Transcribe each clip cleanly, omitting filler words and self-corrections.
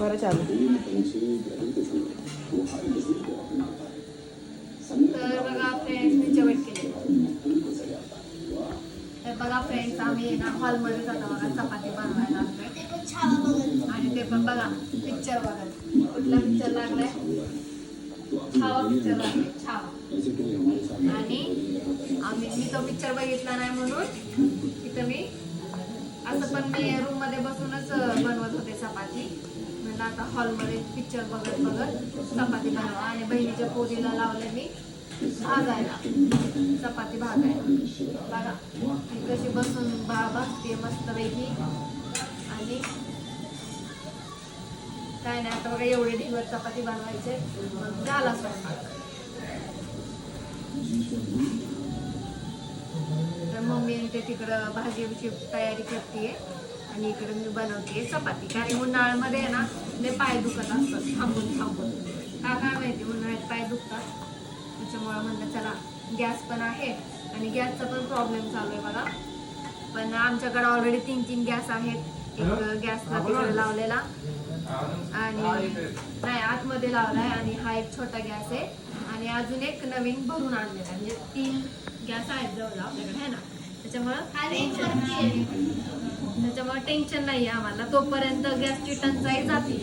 बरं चालू. तर बघा फ्रेंड्स मी जेवण केले. तर बघा फ्रेंड्स आम्ही ना हॉलमध्ये जातो बघा चपाती बनवायला आणि ते पण बघा पिक्चर बघा कुठला पिक्चर लागलाय छावा पिक्चर लागलाय छावा. आणि मी तो पिक्चर बघितला नाही म्हणून तिथं मी असं पण मी रूम मध्ये बसूनच बनवत होते चपाती. म्हणजे आता हॉलमध्ये पिक्चर बघत बघत चपाती बनवा आणि बहिणीच्या पोरीला लावले मी भाजायला चपाती भाजायला. बघा मी कशी बसून भाजते मस्तपैकी. आणि काय नाही आता बघा एवढे ढिवर चपाती बनवायचे मग झाला स्वयंपाक. तर मम्मी ते तिकडं भाजीची तयारी करते आणि इकडे मी बनवते चपाती. कारण उन्हाळ्यामध्ये आहे ना लय पाय दुखत असतात थांबून थांबून का काय माहिती उन्हाळ्यात पाय दुखतात. त्याच्यामुळं म्हणलं चला गॅस पण आहे आणि गॅसचा पण प्रॉब्लेम चालू आहे बघा. पण आमच्याकडे ऑलरेडी 3 गॅस आहेत. एक गॅसला तिकडे लावलेला आणि नाही आतमध्ये लावलाय आणि हा एक छोटा गॅस आहे आणि अजून एक नवीन भरून आणलेला म्हणजे 3 गॅस आहेत जवळ आपल्याकडे आहे ना. त्याच्यामुळे टेन्शन नाही आहे आम्हाला. तोपर्यंत गॅसची टंचाई जाते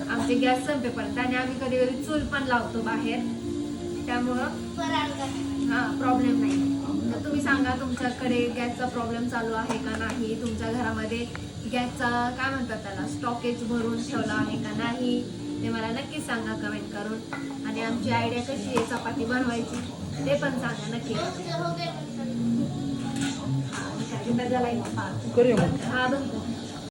आमचे गॅस संपेपर्यंत. आणि आम्ही कधी कधी चूल पण लावतो बाहेर त्यामुळं हा प्रॉब्लेम नाही. तर तुम्ही सांगा तुमच्याकडे गॅसचा प्रॉब्लेम चालू आहे का नाही. तुमच्या घरामध्ये गॅसचा काय म्हणतात त्याला स्टॉकेज भरून ठेवला आहे का नाही ते मला नक्कीच सांगा कमेंट करून. आणि आमची आयडिया कशी आहे चपाती बनवायची ते पण सांगा नक्की. करूया मग. हा बघ